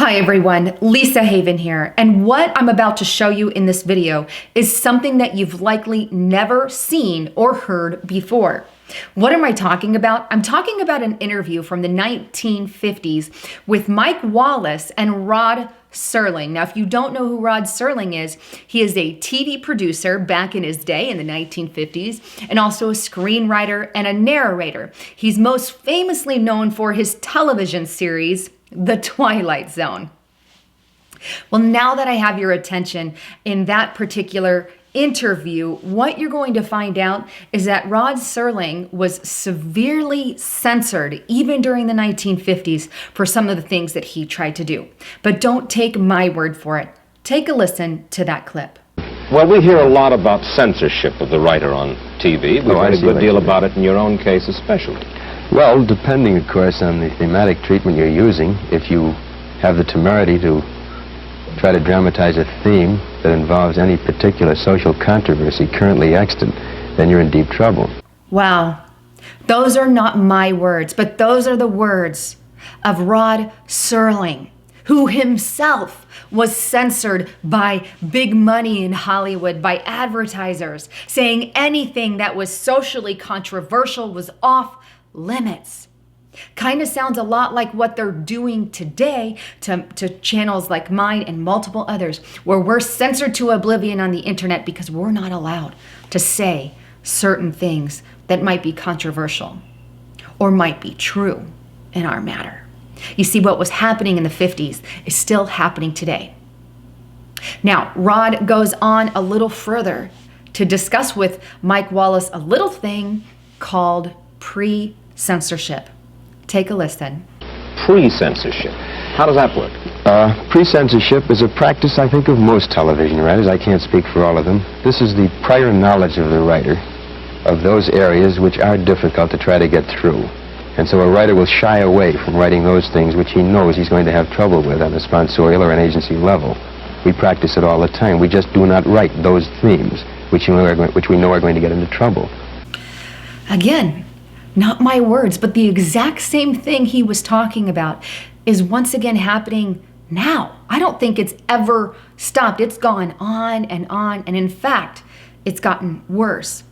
Hi everyone, Lisa Haven here, and what I'm about to show you in this video is something that you've likely never seen or heard before. What am I talking about? I'm talking about an interview from the 1950s with Mike Wallace and Rod Serling. Now, if you don't know who Rod Serling is, he is a TV producer back in his day in the 1950s and also a screenwriter and a narrator. He's most famously known for his television series, The Twilight Zone. Well, now that I have your attention in that particular interview, what you're going to find out is that Rod Serling was severely censored even during the 1950s for some of the things that he tried to do. But don't take my word for it. Take a listen to that clip. Well, we hear a lot about censorship of the writer on TV. We've heard a good deal about it in your own case especially. Well, depending, of course, on the thematic treatment you're using, if you have the temerity to try to dramatize a theme that involves any particular social controversy currently extant, then you're in deep trouble. Wow. Those are not my words, but those are the words of Rod Serling, who himself was censored by big money in Hollywood, by advertisers, saying anything that was socially controversial was off limits. Kind of sounds a lot like what they're doing today to channels like mine and multiple others, where we're censored to oblivion on the internet because we're not allowed to say certain things that might be controversial or might be true in our matter. You see, what was happening in the 50s is still happening today. Now, Rod goes on a little further to discuss with Mike Wallace a little thing called pre-censorship. Take a listen. Pre-censorship. How does that work? Pre-censorship is a practice, I think, of most television writers. I can't speak for all of them. This is the prior knowledge of the writer of those areas which are difficult to try to get through. And so a writer will shy away from writing those things which he knows he's going to have trouble with on a sponsorial or an agency level. We practice it all the time. We just do not write those themes which we know are going to get into trouble. Again, not my words, but the exact same thing he was talking about is once again happening now. I don't think it's ever stopped. It's gone on, and in fact, it's gotten worse.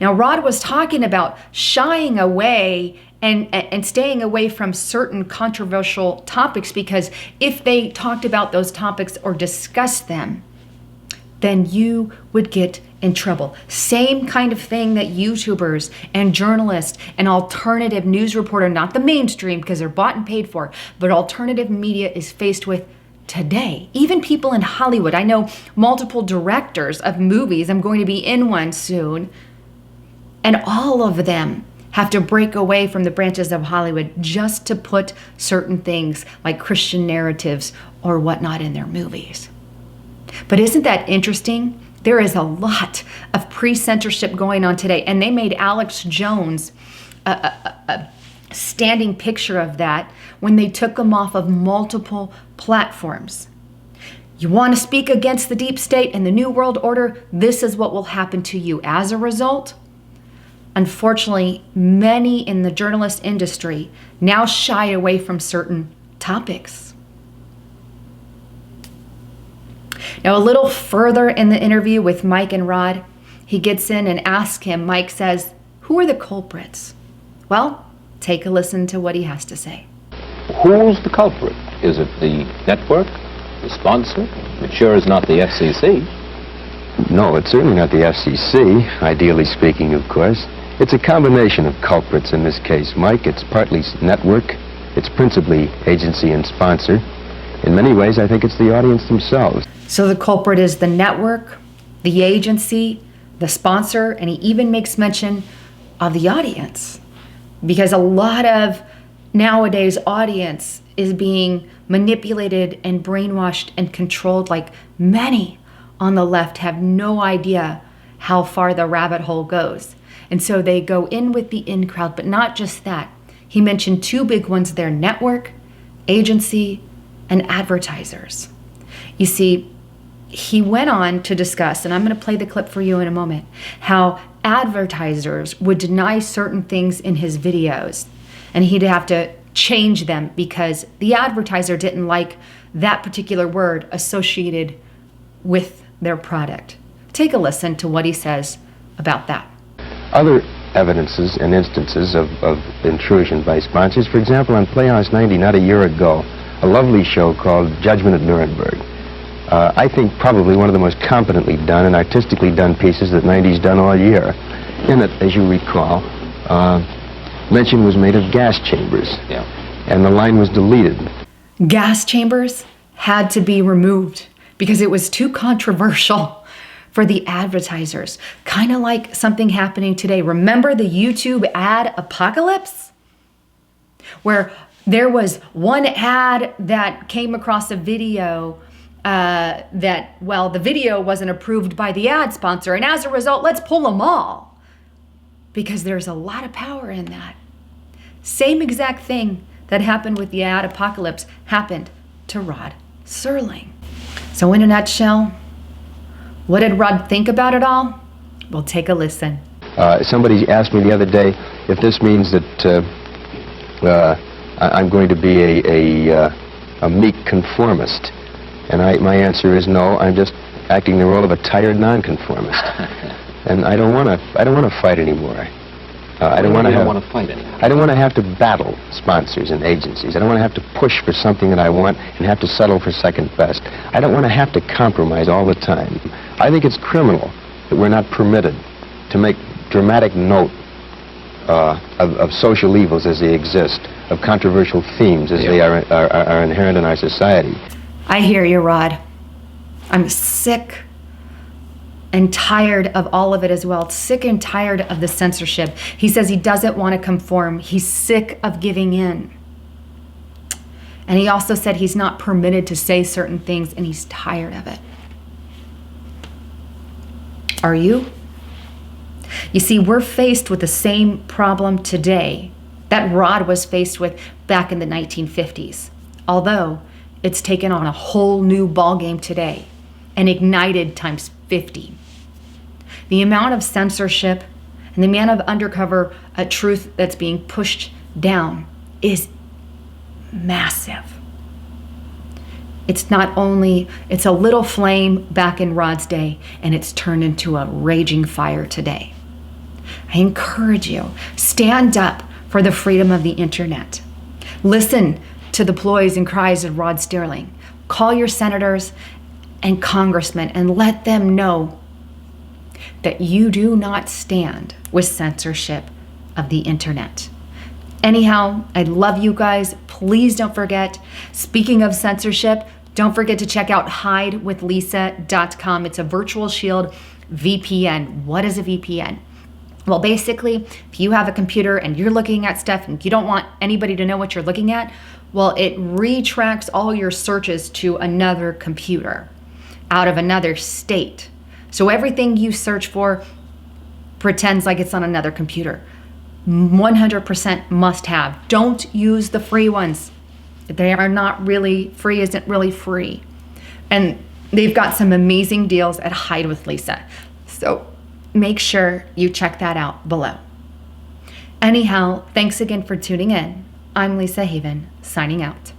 Now, Rod was talking about shying away and staying away from certain controversial topics because if they talked about those topics or discussed them, then you would get in trouble. Same kind of thing that YouTubers and journalists and alternative news reporter, not the mainstream because they're bought and paid for, but alternative media is faced with today. Even people in Hollywood. I know multiple directors of movies. I'm going to be in one soon. And all of them have to break away from the branches of Hollywood just to put certain things like Christian narratives or whatnot in their movies. But isn't that interesting? There is a lot of pre-censorship going on today, and they made Alex Jones a standing picture of that when they took him off of multiple platforms. You want to speak against the deep state and the New World Order? This is what will happen to you. As a result, unfortunately, many in the journalist industry now shy away from certain topics. Now, a little further in the interview with Mike and Rod, he gets in and asks him, Mike says, who are the culprits? Well, take a listen to what he has to say. Who's the culprit? Is it the network, the sponsor? It sure is not the FCC. No, it's certainly not the FCC, ideally speaking, of course. It's a combination of culprits in this case, Mike. It's partly network. It's principally agency and sponsor. In many ways, I think it's the audience themselves. So the culprit is the network, the agency, the sponsor, and he even makes mention of the audience. Because a lot of nowadays audience is being manipulated and brainwashed and controlled, like many on the left have no idea how far the rabbit hole goes. And so they go in with the in crowd, but not just that. He mentioned two big ones there: network, agency, and advertisers. You see, he went on to discuss, and I'm going to play the clip for you in a moment, how advertisers would deny certain things in his videos, and he'd have to change them because the advertiser didn't like that particular word associated with their product. Take a listen to what he says about that. Other evidences and instances of intrusion by sponsors, for example, on Playhouse 90, not a year ago, a lovely show called Judgment at Nuremberg. I think probably one of the most competently done and artistically done pieces that 90's done all year. In it, as you recall, mention was made of gas chambers, and the line was deleted. Gas chambers had to be removed because it was too controversial for the advertisers. Kind of like something happening today. Remember the YouTube ad apocalypse? Where there was one ad that came across a video the video wasn't approved by the ad sponsor, and as a result, let's pull them all. Because there's a lot of power in that. Same exact thing that happened with the ad apocalypse happened to Rod Serling. So in a nutshell, what did Rod think about it all? Well, take a listen. Somebody asked me the other day if this means that I'm going to be a meek conformist. And my answer is no, I'm just acting the role of a tired nonconformist. And I don't want to fight anymore. I don't want to fight anymore. I don't want to have to battle sponsors and agencies. I don't want to have to push for something that I want and have to settle for second best. I don't want to have to compromise all the time. I think it's criminal that we're not permitted to make dramatic note of social evils as they exist, of controversial themes as they are inherent in our society. I hear you, Rod. I'm sick and tired of all of it as well. Sick and tired of the censorship. He says he doesn't want to conform. He's sick of giving in. And he also said he's not permitted to say certain things, and he's tired of it. Are you? You see, we're faced with the same problem today that Rod was faced with back in the 1950s. Although it's taken on a whole new ballgame today and ignited times 50. The amount of censorship and the amount of undercover truth that's being pushed down is massive. It's not only, it's a little flame back in Rod's day, and it's turned into a raging fire today. I encourage you, stand up for the freedom of the internet. Listen to the ploys and cries of Rod Serling. Call your senators and congressmen and let them know that you do not stand with censorship of the internet. Anyhow, I love you guys. Please don't forget, speaking of censorship, don't forget to check out hidewithlisa.com. It's a virtual shield VPN. What is a VPN? Well, basically, if you have a computer and you're looking at stuff and you don't want anybody to know what you're looking at, well, it retracts all your searches to another computer out of another state. So everything you search for pretends like it's on another computer. 100% must have. Don't use the free ones. They are not really free, isn't really free. And they've got some amazing deals at Hide with Lisa. So make sure you check that out below. Anyhow, thanks again for tuning in. I'm Lisa Haven, signing out.